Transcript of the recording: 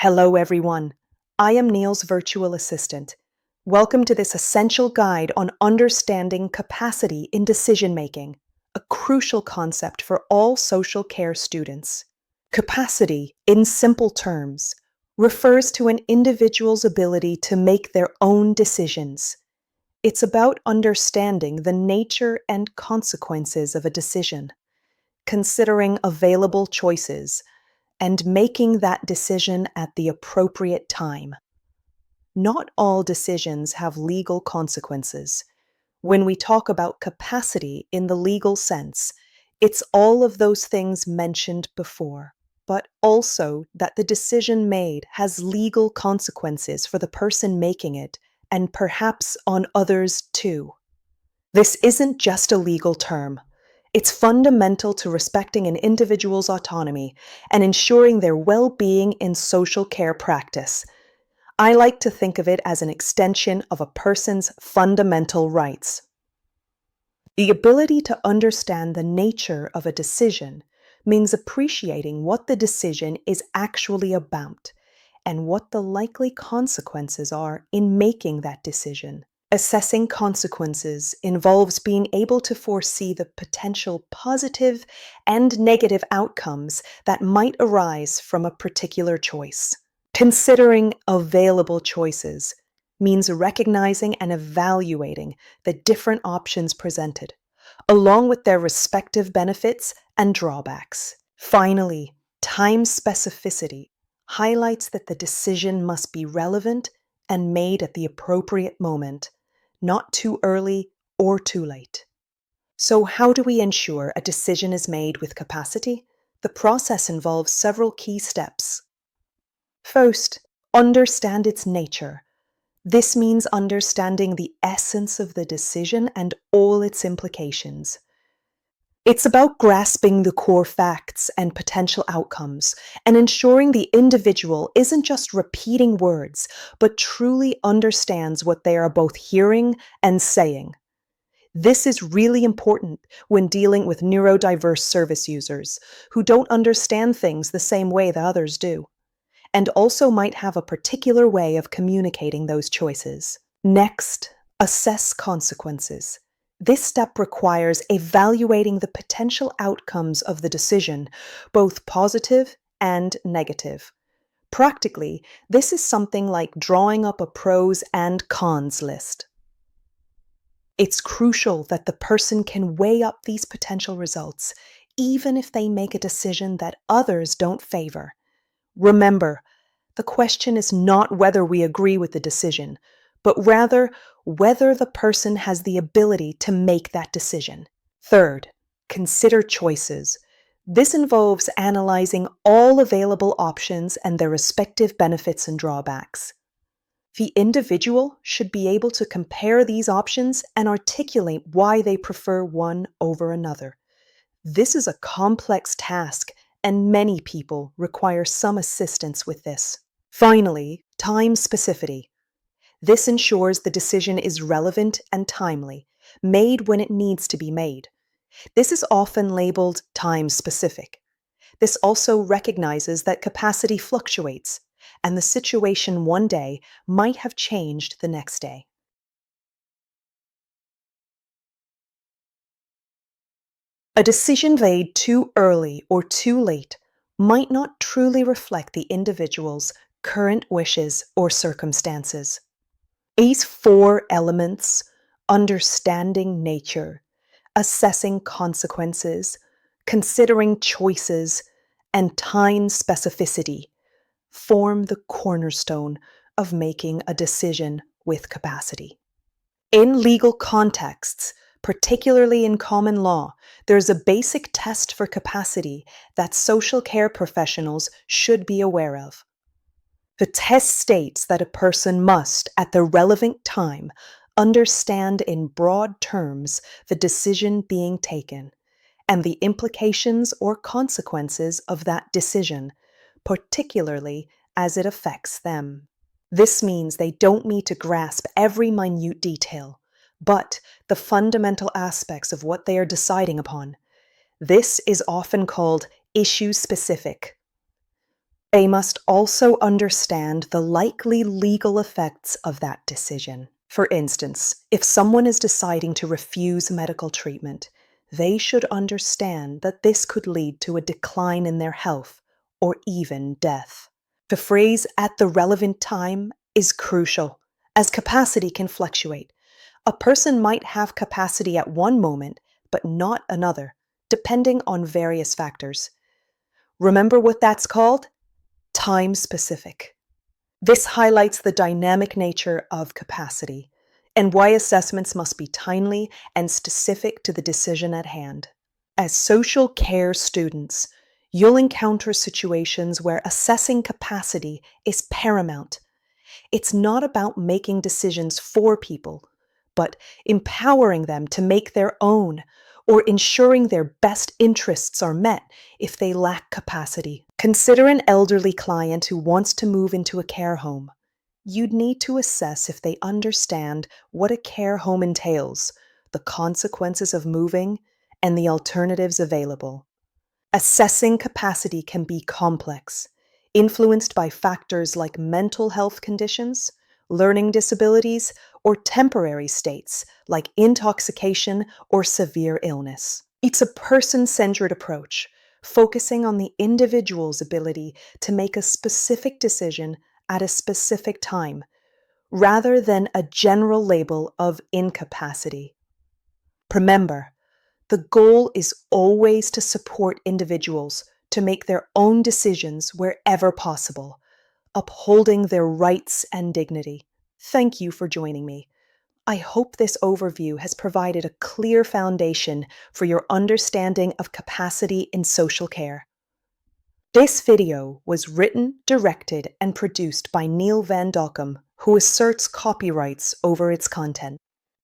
Hello, everyone. I am Neil's virtual assistant. Welcome to this essential guide on understanding capacity in decision making, a crucial concept for all social care students. Capacity, in simple terms, refers to an individual's ability to make their own decisions. It's about understanding the nature and consequences of a decision, considering available choices, and making that decision at the appropriate time. Not all decisions have legal consequences. When we talk about capacity in the legal sense, it's all of those things mentioned before, but also that the decision made has legal consequences for the person making it, and perhaps on others too. This isn't just a legal term. It's fundamental to respecting an individual's autonomy and ensuring their well-being in social care practice. I like to think of it as an extension of a person's fundamental rights. The ability to understand the nature of a decision means appreciating what the decision is actually about and what the likely consequences are in making that decision. Assessing consequences involves being able to foresee the potential positive and negative outcomes that might arise from a particular choice. Considering available choices means recognizing and evaluating the different options presented, along with their respective benefits and drawbacks. Finally, time specificity highlights that the decision must be relevant and made at the appropriate moment, not too early or too late. So, how do we ensure a decision is made with capacity? The process involves several key steps. First, understand its nature. This means understanding the essence of the decision and all its implications. It's about grasping the core facts and potential outcomes and ensuring the individual isn't just repeating words, but truly understands what they are both hearing and saying. This is really important when dealing with neurodiverse service users who don't understand things the same way that others do, and also might have a particular way of communicating those choices. Next, assess consequences. This step requires evaluating the potential outcomes of the decision, both positive and negative. Practically, this is something like drawing up a pros and cons list. It's crucial that the person can weigh up these potential results, even if they make a decision that others don't favor. Remember, the question is not whether we agree with the decision, but rather whether the person has the ability to make that decision. Third, consider choices. This involves analyzing all available options and their respective benefits and drawbacks. The individual should be able to compare these options and articulate why they prefer one over another. This is a complex task, and many people require some assistance with this. Finally, time specificity. This ensures the decision is relevant and timely, made when it needs to be made. This is often labeled time specific. This also recognizes that capacity fluctuates, and the situation one day might have changed the next day. A decision made too early or too late might not truly reflect the individual's current wishes or circumstances. These four elements, understanding nature, assessing consequences, considering choices, and time specificity, form the cornerstone of making a decision with capacity. In legal contexts, particularly in common law, there's a basic test for capacity that social care professionals should be aware of. The test states that a person must, at the relevant time, understand in broad terms the decision being taken and the implications or consequences of that decision, particularly as it affects them. This means they don't need to grasp every minute detail, but the fundamental aspects of what they are deciding upon. This is often called issue specific. They must also understand the likely legal effects of that decision. For instance, if someone is deciding to refuse medical treatment, they should understand that this could lead to a decline in their health or even death. The phrase "at the relevant time" is crucial, as capacity can fluctuate. A person might have capacity at one moment, but not another, depending on various factors. Remember what that's called? Time specific. This highlights the dynamic nature of capacity and why assessments must be timely and specific to the decision at hand. As social care students, you'll encounter situations where assessing capacity is paramount. It's not about making decisions for people, but empowering them to make their own or ensuring their best interests are met if they lack capacity. Consider an elderly client who wants to move into a care home. You'd need to assess if they understand what a care home entails, the consequences of moving, and the alternatives available. Assessing capacity can be complex, influenced by factors like mental health conditions, learning disabilities, or temporary states like intoxication or severe illness. It's a person-centered approach, focusing on the individual's ability to make a specific decision at a specific time, rather than a general label of incapacity. Remember, the goal is always to support individuals to make their own decisions wherever possible, upholding their rights and dignity. Thank you for joining me. I hope this overview has provided a clear foundation for your understanding of capacity in social care. This video was written, directed, and produced by Neil Van Dokkum, who asserts copyrights over its content.